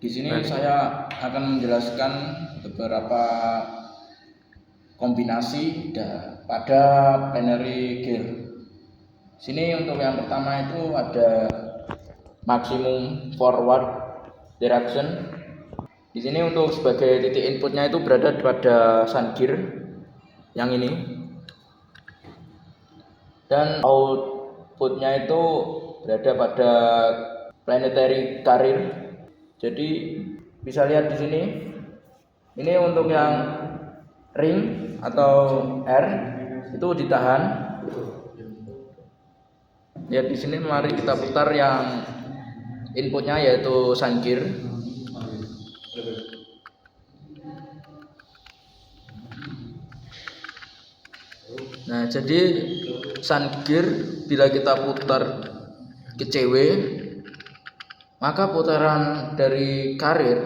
Di sini saya akan menjelaskan beberapa kombinasi pada plenary gear. Sini untuk yang pertama itu ada maximum forward direction. Di sini untuk sebagai titik inputnya itu berada pada sun gear yang ini, dan outputnya itu berada pada planetary carrier. Jadi bisa lihat di sini, ini untuk yang ring atau R itu ditahan. Lihat di sini, mari kita putar yang inputnya yaitu sun gear. Nah, jadi sun gear bila kita putar ke CW, maka putaran dari karir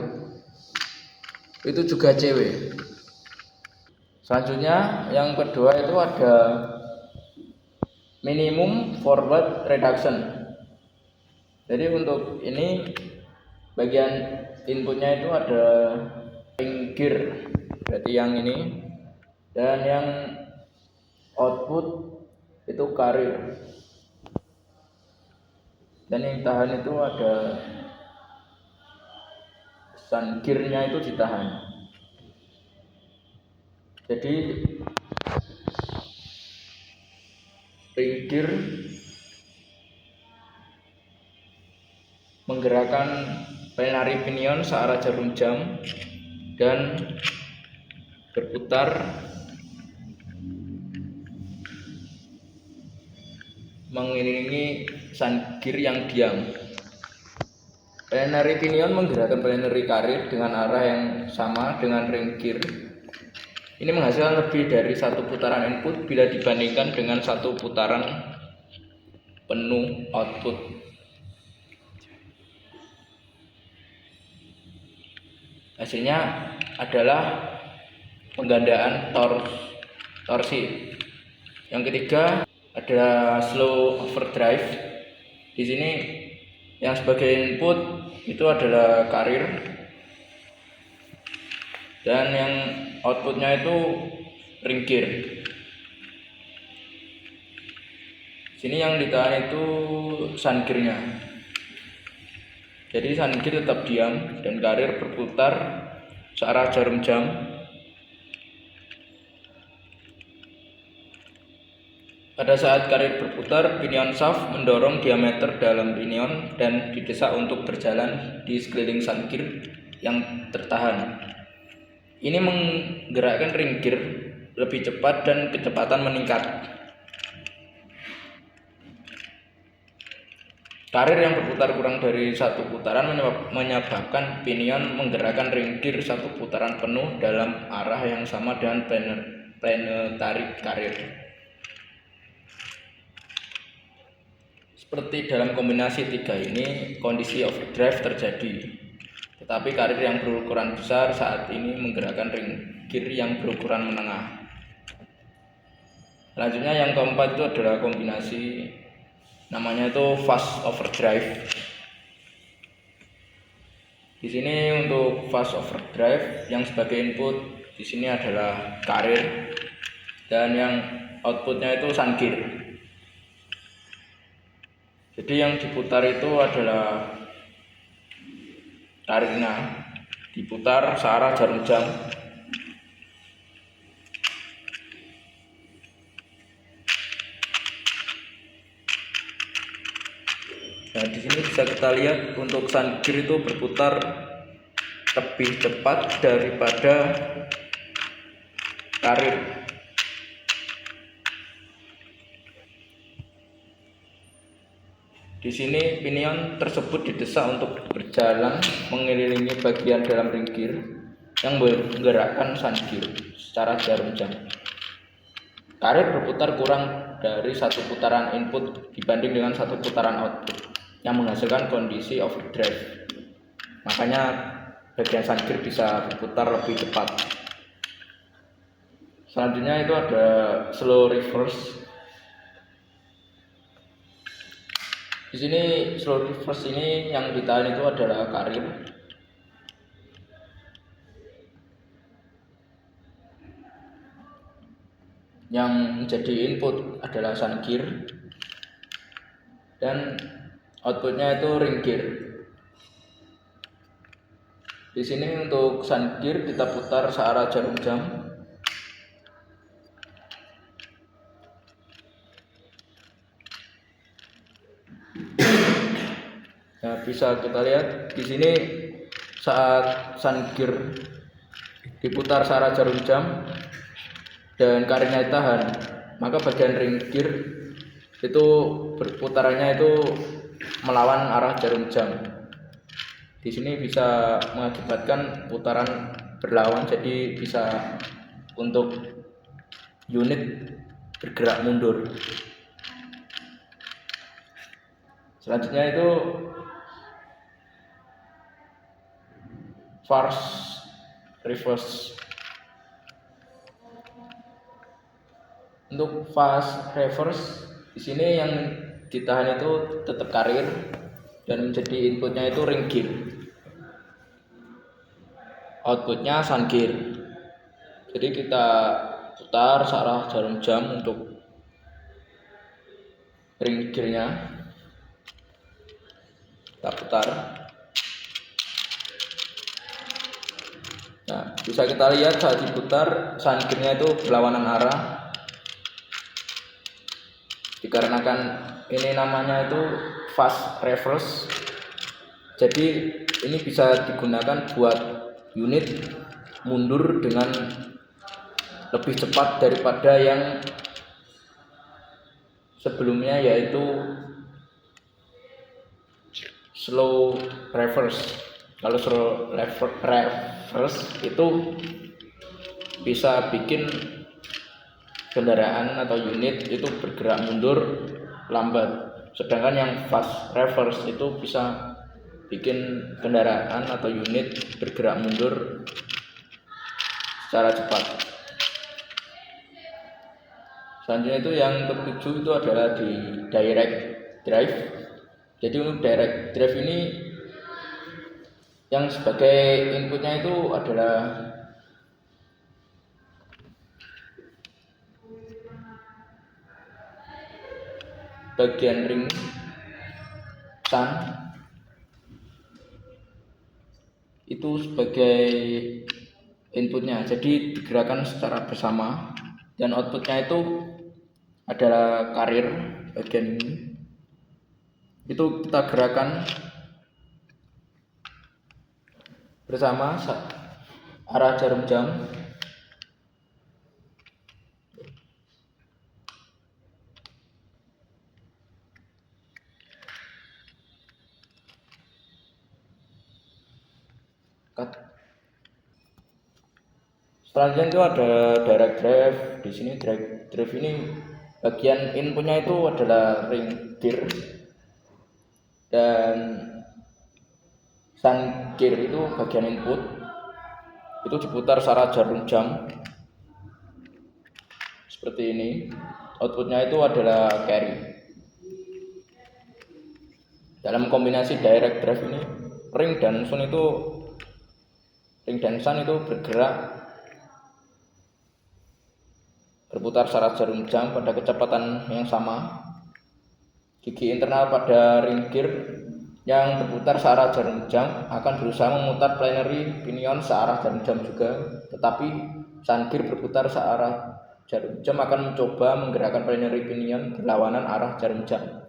itu juga CW. Selanjutnya yang kedua itu ada minimum forward reduction. Jadi untuk ini bagian inputnya itu ada ring gear, berarti yang ini, dan yang output itu karir, dan yang tahan itu ada sun gear-nya itu ditahan. Jadi ring gear menggerakkan plenary pinion searah jarum jam dan berputar mengelilingi sun gear yang diam. Plenary pinion menggerakkan plenary carrier dengan arah yang sama dengan ring gear. Ini menghasilkan lebih dari satu putaran input bila dibandingkan dengan satu putaran penuh output. Hasilnya adalah penggandaan torsi. Yang ketiga ada slow overdrive. Di sini yang sebagai input itu adalah karir, dan yang outputnya itu ring gear. Sini yang ditahan itu sun gear-nya. Jadi sun gear tetap diam dan karir berputar searah jarum jam. Pada saat karir berputar, pinion shaft mendorong diameter dalam pinion dan didesak untuk berjalan di sekeliling sun gear yang tertahan. Ini menggerakkan ring gear lebih cepat dan kecepatan meningkat. Karir yang berputar kurang dari satu putaran menyebabkan pinion menggerakkan ring gear satu putaran penuh dalam arah yang sama dengan planetary carrier. Seperti dalam kombinasi tiga ini, kondisi overdrive terjadi, tetapi karir yang berukuran besar saat ini menggerakkan ring gear yang berukuran menengah. Selanjutnya yang keempat itu adalah kombinasi, namanya itu fast overdrive. Di sini untuk fast overdrive yang sebagai input di sini adalah karir, dan yang outputnya itu sun gear. Jadi yang diputar itu adalah karirnya, diputar searah jarum jam. Nah, di sini bisa kita lihat untuk sun gear itu berputar lebih cepat daripada karir. Di sini pinion tersebut didesak untuk berjalan mengelilingi bagian dalam ring gear yang menggerakkan sun gear secara jarum jam. Karir berputar kurang dari satu putaran input dibanding dengan satu putaran output yang menghasilkan kondisi overdrive. Makanya bagian sun gear bisa berputar lebih cepat. Selanjutnya itu ada slow reverse. Di sini slow reverse ini yang ditahan itu adalah karir, Yang menjadi input adalah sun gear dan outputnya itu ring gear. Di sini untuk sun gear kita putar searah jarum jam. Nah, bisa kita lihat di sini saat sun gear diputar searah jarum jam dan karirnya ditahan, maka bagian ring gear itu berputarannya itu melawan arah jarum jam. Di sini bisa mengakibatkan putaran berlawan, jadi bisa untuk unit bergerak mundur. Selanjutnya itu fast reverse. Untuk fast reverse di sini yang ditahan itu tetap karir dan menjadi inputnya itu ring gear. Outputnya sun gear. Jadi kita putar searah jarum jam untuk ring gearnya. Kita putar. Nah, bisa kita lihat saat diputar sun gearnya itu berlawanan arah. Dikarenakan ini namanya itu fast reverse, jadi ini bisa digunakan buat unit mundur dengan lebih cepat daripada yang sebelumnya, yaitu slow reverse. Kalau slow reverse itu bisa bikin kendaraan atau unit itu bergerak mundur lambat, sedangkan yang fast reverse itu bisa bikin kendaraan atau unit bergerak mundur secara cepat. Selanjutnya itu yang ketujuh itu adalah di direct drive. Jadi untuk direct drive ini yang sebagai inputnya itu adalah bagian ring sun itu sebagai inputnya, jadi digerakkan secara bersama, dan outputnya itu adalah karir bagian ini. Itu kita gerakan bersama arah jarum jam. Selanjutnya itu ada direct drive. Di sini direct drive ini bagian inputnya itu adalah ring gear dan sun gear itu bagian input. Itu diputar searah jarum jam seperti ini. Outputnya itu adalah carry. Dalam kombinasi direct drive ini ring dan sun itu berputar searah jarum jam pada kecepatan yang sama. Gigi internal pada ring gear yang berputar searah jarum jam akan berusaha memutar plenary pinion searah jarum jam juga, tetapi sun gear berputar searah jarum jam akan mencoba menggerakkan plenary pinion berlawanan arah jarum jam.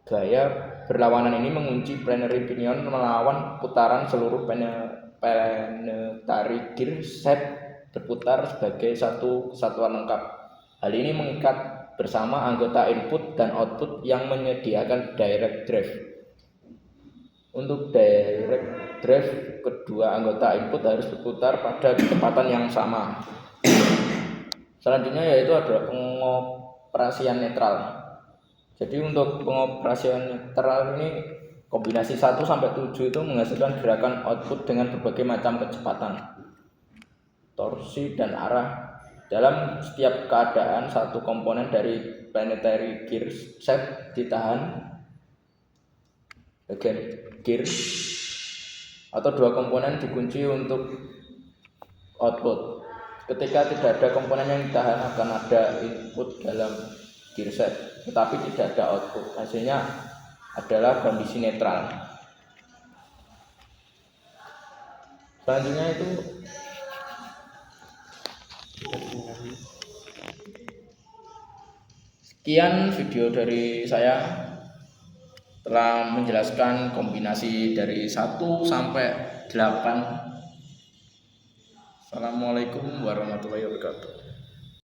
Gaya berlawanan ini mengunci plenary pinion melawan putaran seluruh planetary gear set berputar sebagai satu kesatuan lengkap. Hal ini mengikat bersama anggota input dan output yang menyediakan direct drive. Untuk direct drive, kedua anggota input harus berputar pada kecepatan yang sama. Selanjutnya yaitu ada pengoperasian netral. Jadi untuk pengoperasian netral ini kombinasi 1 sampai 7 itu menghasilkan gerakan output dengan berbagai macam kecepatan, torsi dan arah. Dalam setiap keadaan satu komponen dari planetary gear set ditahan bagian gear atau dua komponen dikunci untuk output. Ketika tidak ada komponen yang ditahan akan ada input dalam gearset, tetapi tidak ada output. Hasilnya adalah kondisi netral. Selanjutnya itu sekian video dari saya, telah menjelaskan kombinasi dari 1 sampai 8. Assalamualaikum warahmatullahi wabarakatuh.